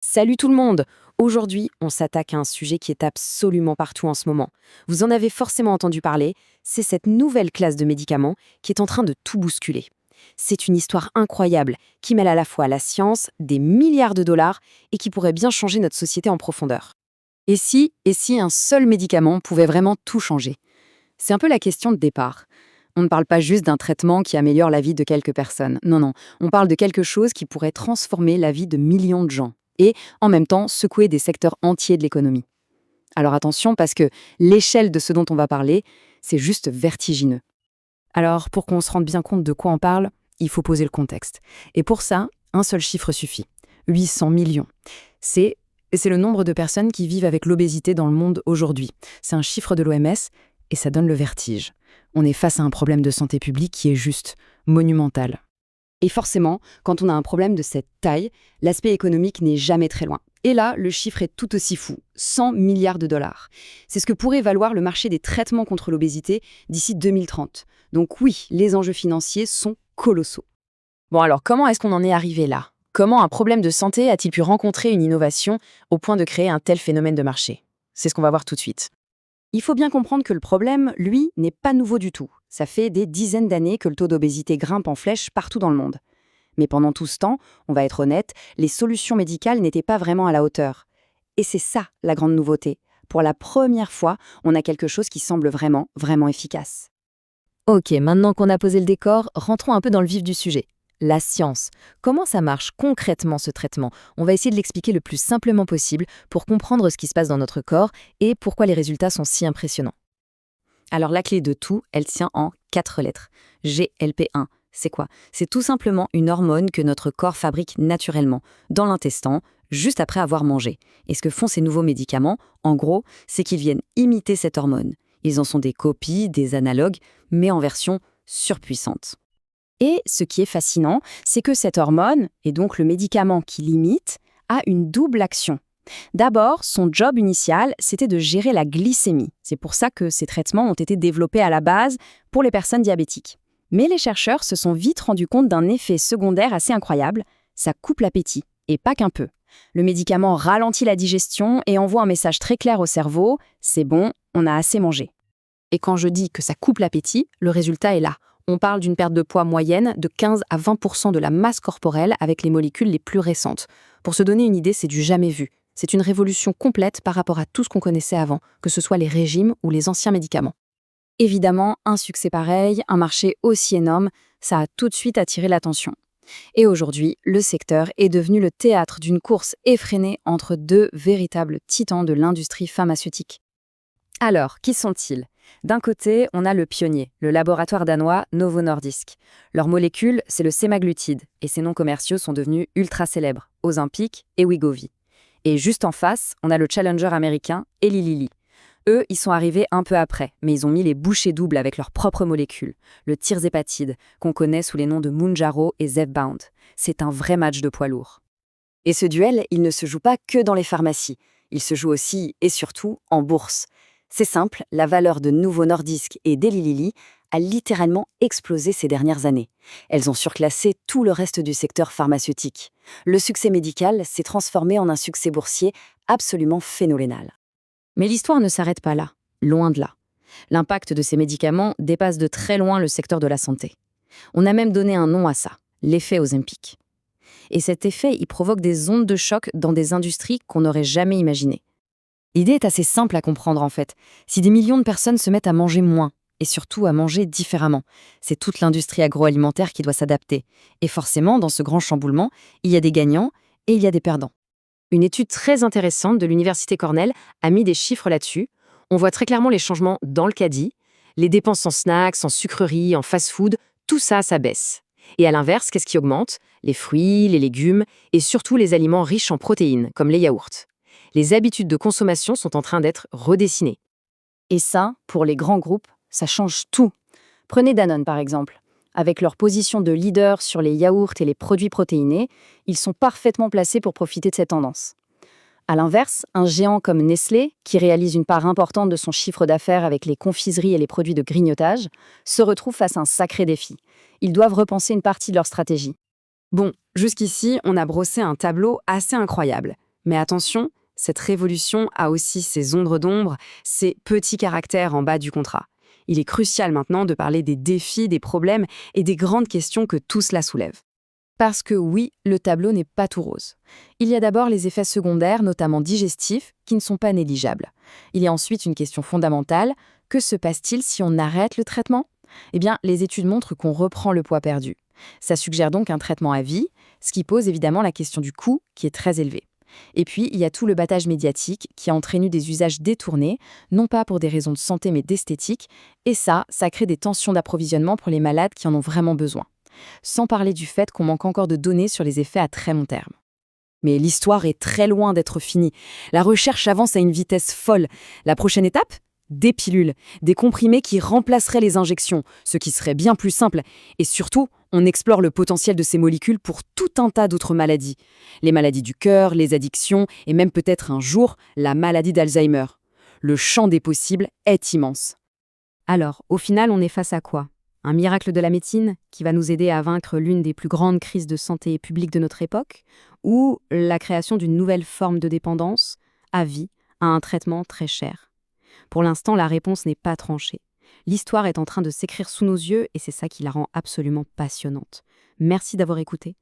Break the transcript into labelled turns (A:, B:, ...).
A: Salut tout le monde! Aujourd'hui, on s'attaque à un sujet qui est absolument partout en ce moment. Vous en avez forcément entendu parler, c'est cette nouvelle classe de médicaments qui est en train de tout bousculer. C'est une histoire incroyable qui mêle à la fois la science, des milliards de dollars et qui pourrait bien changer notre société en profondeur. Et si un seul médicament pouvait vraiment tout changer? C'est un peu la question de départ. On ne parle pas juste d'un traitement qui améliore la vie de quelques personnes. Non, non, on parle de quelque chose qui pourrait transformer la vie de millions de gens et, en même temps, secouer des secteurs entiers de l'économie. Alors attention, parce que l'échelle de ce dont on va parler, c'est juste vertigineux. Alors, pour qu'on se rende bien compte de quoi on parle, il faut poser le contexte. Et pour ça, un seul chiffre suffit. 800 millions. C'est le nombre de personnes qui vivent avec l'obésité dans le monde aujourd'hui. C'est un chiffre de l'OMS et ça donne le vertige. On est face à un problème de santé publique qui est juste monumental. Et forcément, quand on a un problème de cette taille, l'aspect économique n'est jamais très loin. Et là, le chiffre est tout aussi fou, 100 milliards de dollars. C'est ce que pourrait valoir le marché des traitements contre l'obésité d'ici 2030. Donc oui, les enjeux financiers sont colossaux. Bon alors, comment est-ce qu'on en est arrivé là? Comment un problème de santé a-t-il pu rencontrer une innovation au point de créer un tel phénomène de marché? C'est ce qu'on va voir tout de suite. Il faut bien comprendre que le problème, lui, n'est pas nouveau du tout. Ça fait des dizaines d'années que le taux d'obésité grimpe en flèche partout dans le monde. Mais pendant tout ce temps, on va être honnête, les solutions médicales n'étaient pas vraiment à la hauteur. Et c'est ça la grande nouveauté. Pour la première fois, on a quelque chose qui semble vraiment, vraiment efficace. Ok, maintenant qu'on a posé le décor, rentrons un peu dans le vif du sujet. La science. Comment ça marche concrètement ce traitement? On va essayer de l'expliquer le plus simplement possible pour comprendre ce qui se passe dans notre corps et pourquoi les résultats sont si impressionnants. Alors la clé de tout, elle tient en 4 lettres. GLP-1. C'est quoi? C'est tout simplement une hormone que notre corps fabrique naturellement, dans l'intestin, juste après avoir mangé. Et ce que font ces nouveaux médicaments, en gros, c'est qu'ils viennent imiter cette hormone. Ils en sont des copies, des analogues, mais en version surpuissante. Et ce qui est fascinant, c'est que cette hormone, et donc le médicament qui l'imite, a une double action. D'abord, son job initial, c'était de gérer la glycémie. C'est pour ça que ces traitements ont été développés à la base pour les personnes diabétiques. Mais les chercheurs se sont vite rendus compte d'un effet secondaire assez incroyable, ça coupe l'appétit, et pas qu'un peu. Le médicament ralentit la digestion et envoie un message très clair au cerveau, c'est bon, on a assez mangé. Et quand je dis que ça coupe l'appétit, le résultat est là. On parle d'une perte de poids moyenne de 15 à 20% de la masse corporelle avec les molécules les plus récentes. Pour se donner une idée, c'est du jamais vu. C'est une révolution complète par rapport à tout ce qu'on connaissait avant, que ce soit les régimes ou les anciens médicaments. Évidemment, un succès pareil, un marché aussi énorme, ça a tout de suite attiré l'attention. Et aujourd'hui, le secteur est devenu le théâtre d'une course effrénée entre deux véritables titans de l'industrie pharmaceutique. Alors, qui sont-ils? D'un côté, on a le pionnier, le laboratoire danois Novo Nordisk. Leur molécule, c'est le sémaglutide, et ses noms commerciaux sont devenus ultra célèbres, Ozempic et Wegovy. Et juste en face, on a le challenger américain Eli Lilly. Eux, ils sont arrivés un peu après, mais ils ont mis les bouchées doubles avec leurs propres molécules, le tirzépatide, qu'on connaît sous les noms de Mounjaro et Zepbound. C'est un vrai match de poids lourd. Et ce duel, il ne se joue pas que dans les pharmacies. Il se joue aussi, et surtout, en bourse. C'est simple, la valeur de Novo Nordisk et d'Eli Lilly a littéralement explosé ces dernières années. Elles ont surclassé tout le reste du secteur pharmaceutique. Le succès médical s'est transformé en un succès boursier absolument phénoménal. Mais l'histoire ne s'arrête pas là, loin de là. L'impact de ces médicaments dépasse de très loin le secteur de la santé. On a même donné un nom à ça, l'effet Ozempic. Et cet effet, il provoque des ondes de choc dans des industries qu'on n'aurait jamais imaginées. L'idée est assez simple à comprendre en fait. Si des millions de personnes se mettent à manger moins, et surtout à manger différemment, c'est toute l'industrie agroalimentaire qui doit s'adapter. Et forcément, dans ce grand chamboulement, il y a des gagnants et il y a des perdants. Une étude très intéressante de l'Université Cornell a mis des chiffres là-dessus. On voit très clairement les changements dans le caddie, les dépenses en snacks, en sucreries, en fast-food, tout ça, ça baisse. Et à l'inverse, qu'est-ce qui augmente? Les fruits, les légumes et surtout les aliments riches en protéines, comme les yaourts. Les habitudes de consommation sont en train d'être redessinées. Et ça, pour les grands groupes, ça change tout. Prenez Danone par exemple. Avec leur position de leader sur les yaourts et les produits protéinés, ils sont parfaitement placés pour profiter de cette tendance. À l'inverse, un géant comme Nestlé, qui réalise une part importante de son chiffre d'affaires avec les confiseries et les produits de grignotage, se retrouve face à un sacré défi. Ils doivent repenser une partie de leur stratégie. Bon, jusqu'ici, on a brossé un tableau assez incroyable. Mais attention, cette révolution a aussi ses ombres d'ombre, ses petits caractères en bas du contrat. Il est crucial maintenant de parler des défis, des problèmes et des grandes questions que tout cela soulève. Parce que oui, le tableau n'est pas tout rose. Il y a d'abord les effets secondaires, notamment digestifs, qui ne sont pas négligeables. Il y a ensuite une question fondamentale, que se passe-t-il si on arrête le traitement? Eh bien, les études montrent qu'on reprend le poids perdu. Ça suggère donc un traitement à vie, ce qui pose évidemment la question du coût, qui est très élevé. Et puis, il y a tout le battage médiatique qui a entraîné des usages détournés, non pas pour des raisons de santé mais d'esthétique, et ça crée des tensions d'approvisionnement pour les malades qui en ont vraiment besoin. Sans parler du fait qu'on manque encore de données sur les effets à très long terme. Mais l'histoire est très loin d'être finie. La recherche avance à une vitesse folle. La prochaine étape? Des pilules, des comprimés qui remplaceraient les injections, ce qui serait bien plus simple. Et surtout, on explore le potentiel de ces molécules pour tout un tas d'autres maladies. Les maladies du cœur, les addictions et même peut-être un jour la maladie d'Alzheimer. Le champ des possibles est immense. Alors, au final, on est face à quoi? Un miracle de la médecine qui va nous aider à vaincre l'une des plus grandes crises de santé publique de notre époque? Ou la création d'une nouvelle forme de dépendance, à vie, à un traitement très cher? Pour l'instant, la réponse n'est pas tranchée. L'histoire est en train de s'écrire sous nos yeux et c'est ça qui la rend absolument passionnante. Merci d'avoir écouté.